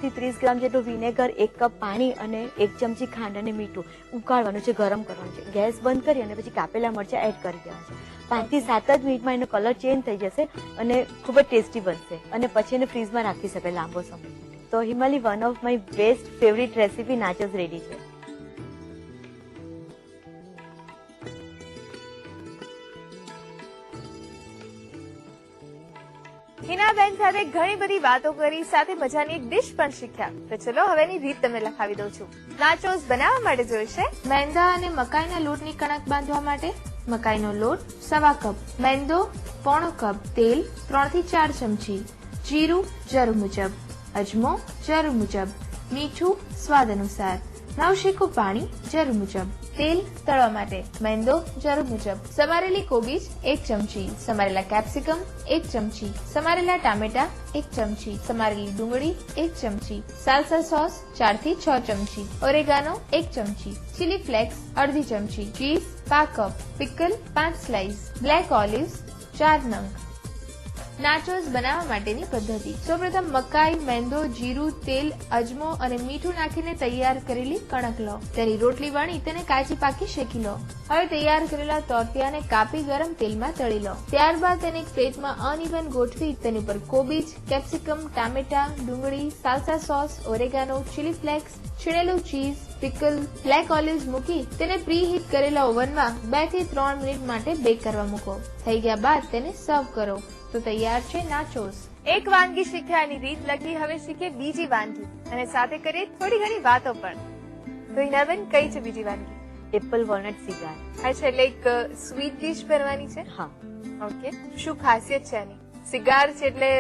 થી 30 ગ્રામ જેટલું vinegar, 1 cup પાણી અને 1 ચમચી ખાંડ અને મીઠું ઉકાળવાનું છે, ગરમ કરવાનું છે. ગેસ બંધ કરી અને પછી કાપેલા મરચાં એડ કરી દેવા છે. 5 થી 7 જ મિનિટમાં એનો કલર ચેન્જ થઈ જશે અને ખૂબ જ ટેસ્ટી બનશે અને પછી એને ફ્રીઝમાં રાખી શકાય લાંબો સમય માટે. તો Himali one of my best favourite recipe nachos ready છે. હિનાબેન સાથે ઘણી બધી વાતો કરી, સાથે મજાની એક ડિશ પણ શીખ્યા. તો ચલો હવેની રીત તમને લખાવી દઉં છું. નાચોસ બનાવવા માટે જોઈશે મેંદા અને મકાઈના લોટની કણક બાંધવા માટે મકાઈનો લોટ 1/2 કપ, મેંદો 1/4 કપ, તેલ 3 થી 4 ચમચી, જીરું જરૂર મુજબ, અજમો જરૂર મુજબ, મીઠું સ્વાદ અનુસાર, નવશેકું પાણી જરૂર મુજબ, તેલ તળવા માટે, મેંદો જરૂર મુજબ, સમારેલી કોબીજ 1 ચમચી, સમારેલા કેપ્સિકમ 1 ચમચી, સમારેલા ટામેટા 1 ચમચી, સમારેલી ડુંગળી 1 ચમચી, સાલ્સા સોસ 4 થી 6 ચમચી, ઓરેગાનો 1 ચમચી, ચીલી ફ્લેક્સ અડધી ચમચી, cheese 1/2 cup, pickle 5 slice, black olives 4 નંગ. નાચોસ બનાવવા માટેની પદ્ધતિ. સૌપ્રથમ મકાઈ, મેંદો, જીરું, તેલ, અજમો અને મીઠું નાખીને તૈયાર કરેલી કણક લો. તેની રોટલી વણી તેને કાચી પાકી શેકી લો. હવે તૈયાર કરેલા તોતિયાને કાપી ગરમ તેલમાં તળી લો. ત્યારબાદ તેને એક પ્લેટમાં અનઇવન ગોઠવી તેની પર કોબીજ, કેપ્સિકમ, ટામેટા, ડુંગળી, salsa sauce, oregano, chilli flakes, છીણેલું ચીઝ, પિકલ, બ્લેક ઓલિવ્સ મૂકી તેને પ્રીહીટ કરેલા ઓવનમાં 2 થી 3 મિનિટ માટે બેક કરવા મૂકો. થઈ ગયા બાદ તેને સર્વ કરો. તો તૈયાર છે નાચોસ. એક વાનગી શીખ્યાની રીત લખી, હવે શીખીએ બીજી વાનગી અને સાથે કરીએ થોડી ઘણી વાતો પણ. તો હિનાબેન, કઈ છે બીજી વાનગી? Apple walnut cigar. અચ્છા, એટલે એક સ્વીટ ડિશ બનવાની છે. હા. ઓકે, શું ખાસિયત છે આની? સિગાર છે એટલે